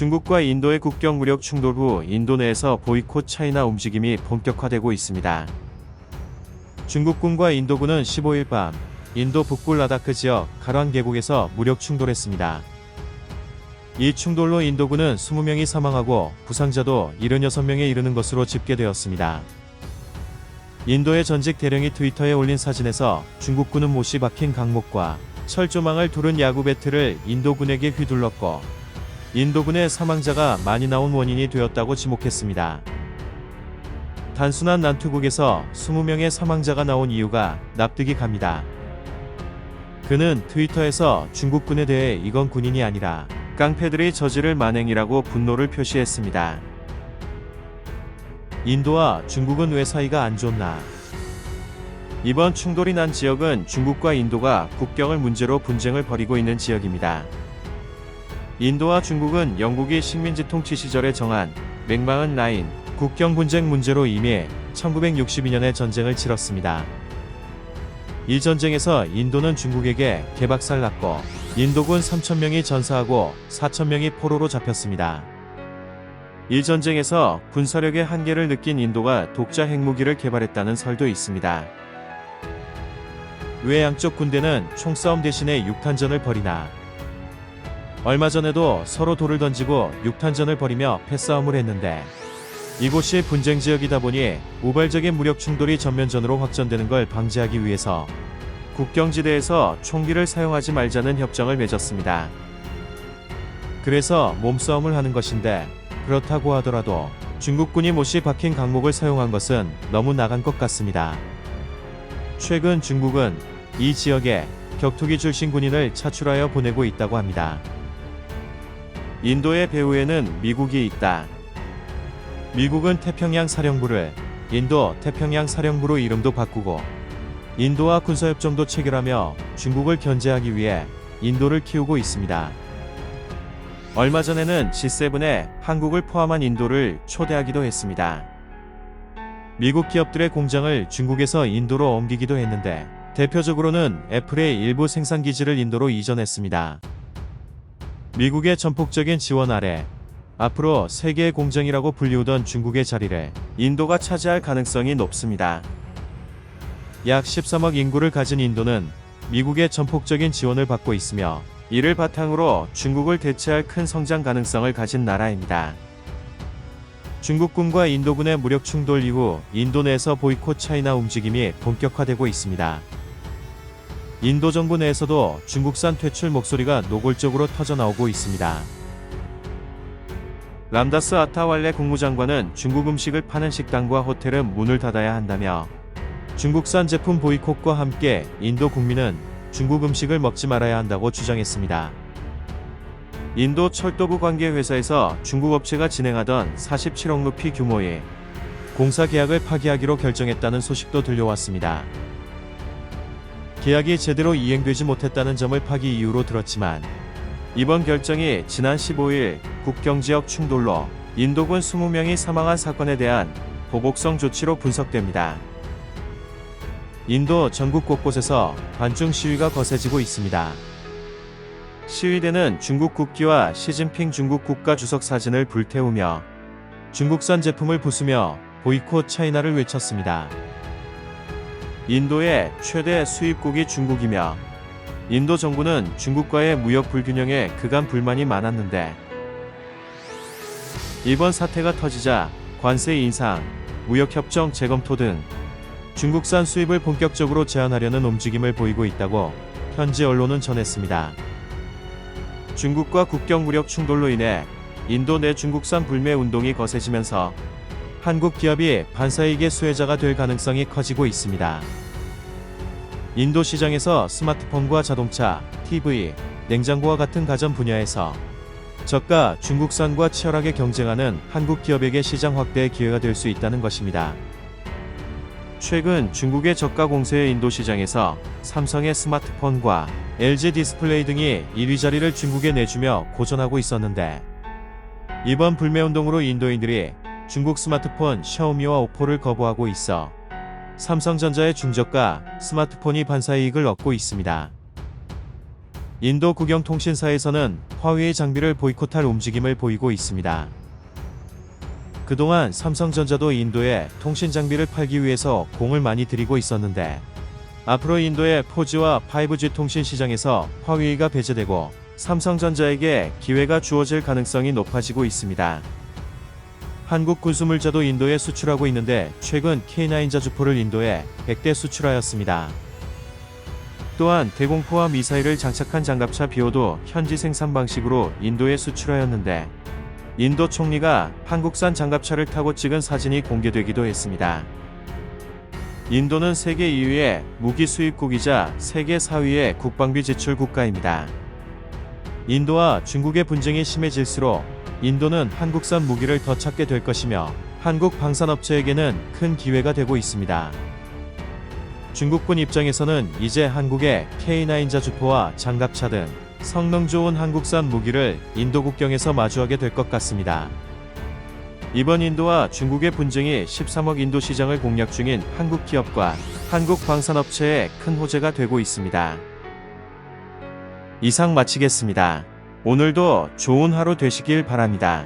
중국과 인도의 국경 무력 충돌 후 인도 내에서 보이콧 차이나 움직임이 본격화되고 있습니다. 중국군과 인도군은 15일 밤 인도 북부 라다크 지역 가란 계곡에서 무력 충돌했습니다. 이 충돌로 인도군은 20명이 사망하고 부상자도 76명에 이르는 것으로 집계되었습니다. 인도의 전직 대령이 트위터에 올린 사진에서 중국군은 못이 박힌 강목과 철조망을 두른 야구 배트를 인도군에게 휘둘렀고 인도군의 사망자가 많이 나온 원인이 되었다고 지목했습니다. 단순한 난투극에서 20명의 사망자가 나온 이유가 납득이 갑니다. 그는 트위터에서 중국군에 대해 이건 군인이 아니라 깡패들이 저지를 만행이라고 분노를 표시했습니다. 인도와 중국은 왜 사이가 안 좋나? 이번 충돌이 난 지역은 중국과 인도가 국경을 문제로 분쟁을 벌이고 있는 지역입니다. 인도와 중국은 영국이 식민지 통치 시절에 정한 맥마흔 라인 국경 분쟁 문제로 이미 1962년에 전쟁을 치렀습니다. 이 전쟁에서 인도는 중국에게 개박살 났고 인도군 3,000명이 전사하고 4,000명이 포로로 잡혔습니다. 이 전쟁에서 군사력의 한계를 느낀 인도가 독자 핵무기를 개발했다는 설도 있습니다. 왜 양쪽 군대는 총싸움 대신에 육탄전을 벌이나? 얼마 전에도 서로 돌을 던지고 육탄전을 벌이며 패싸움을 했는데 이곳이 분쟁 지역이다 보니 우발적인 무력 충돌이 전면전으로 확전되는 걸 방지하기 위해서 국경지대에서 총기를 사용하지 말자는 협정을 맺었습니다. 그래서 몸싸움을 하는 것인데 그렇다고 하더라도 중국군이 못이 박힌 강목을 사용한 것은 너무 나간 것 같습니다. 최근 중국은 이 지역에 격투기 출신 군인을 차출하여 보내고 있다고 합니다. 인도의 배후에는 미국이 있다. 미국은 태평양 사령부를 인도 태평양 사령부로 이름도 바꾸고 인도와 군사협정도 체결하며 중국을 견제하기 위해 인도를 키우고 있습니다. 얼마 전에는 G7에 한국을 포함한 인도를 초대하기도 했습니다. 미국 기업들의 공장을 중국에서 인도로 옮기기도 했는데 대표적으로는 애플의 일부 생산 기지를 인도로 이전했습니다. 미국의 전폭적인 지원 아래 앞으로 세계의 공장이라고 불리우던 중국의 자리를 인도가 차지할 가능성이 높습니다. 약 13억 인구를 가진 인도는 미국의 전폭적인 지원을 받고 있으며 이를 바탕으로 중국을 대체할 큰 성장 가능성을 가진 나라입니다. 중국군과 인도군의 무력 충돌 이후 인도 내에서 보이콧 차이나 움직임이 본격화되고 있습니다. 인도 정부 내에서도 중국산 퇴출 목소리가 노골적으로 터져나오고 있습니다. 람다스 아타왈레 국무장관은 중국 음식을 파는 식당과 호텔은 문을 닫아야 한다며 중국산 제품 보이콧과 함께 인도 국민은 중국 음식을 먹지 말아야 한다고 주장했습니다. 인도 철도부 관계 회사에서 중국 업체가 진행하던 47억 루피 규모의 공사 계약을 파기하기로 결정했다는 소식도 들려왔습니다. 계약이 제대로 이행되지 못했다는 점을 파기 이유로 들었지만 이번 결정이 지난 15일 국경지역 충돌로 인도군 20명이 사망한 사건에 대한 보복성 조치로 분석됩니다. 인도 전국 곳곳에서 반중 시위가 거세지고 있습니다. 시위대는 중국 국기와 시진핑 중국 국가주석 사진을 불태우며 중국산 제품을 부수며 보이콧 차이나를 외쳤습니다. 인도의 최대 수입국이 중국이며 인도 정부는 중국과의 무역 불균형에 그간 불만이 많았는데 이번 사태가 터지자 관세 인상, 무역협정 재검토 등 중국산 수입을 본격적으로 제한하려는 움직임을 보이고 있다고 현지 언론은 전했습니다. 중국과 국경 무력 충돌로 인해 인도 내 중국산 불매 운동이 거세지면서 한국 기업이 반사이익의 수혜자가 될 가능성이 커지고 있습니다. 인도 시장에서 스마트폰과 자동차, TV, 냉장고와 같은 가전 분야에서 저가 중국산과 치열하게 경쟁하는 한국 기업에게 시장 확대의 기회가 될 수 있다는 것입니다. 최근 중국의 저가 공세의 인도 시장에서 삼성의 스마트폰과 LG 디스플레이 등이 1위 자리를 중국에 내주며 고전하고 있었는데 이번 불매운동으로 인도인들이 중국 스마트폰 샤오미와 오포를 거부하고 있어 삼성전자의 중저가 스마트폰이 반사이익을 얻고 있습니다. 인도 국영통신사에서는 화웨이 장비를 보이콧할 움직임을 보이고 있습니다. 그동안 삼성전자도 인도에 통신 장비를 팔기 위해서 공을 많이 들이고 있었는데, 앞으로 인도의 4G와 5G 통신 시장에서 화웨이가 배제되고 삼성전자에게 기회가 주어질 가능성이 높아지고 있습니다. 한국 군수물자도 인도에 수출하고 있는데 최근 K9 자주포를 인도에 100대 수출하였습니다. 또한 대공포와 미사일을 장착한 장갑차 비오도 현지 생산 방식으로 인도에 수출하였는데, 인도 총리가 한국산 장갑차를 타고 찍은 사진이 공개되기도 했습니다. 인도는 세계 2위의 무기 수입국이자 세계 4위의 국방비 지출 국가입니다. 인도와 중국의 분쟁이 심해질수록 인도는 한국산 무기를 더 찾게 될 것이며 한국 방산업체에게는 큰 기회가 되고 있습니다. 중국군 입장에서는 이제 한국의 K9 자주포와 장갑차 등 성능 좋은 한국산 무기를 인도 국경에서 마주하게 될 것 같습니다. 이번 인도와 중국의 분쟁이 13억 인도 시장을 공략 중인 한국 기업과 한국 방산업체에 큰 호재가 되고 있습니다. 이상 마치겠습니다. 오늘도 좋은 하루 되시길 바랍니다.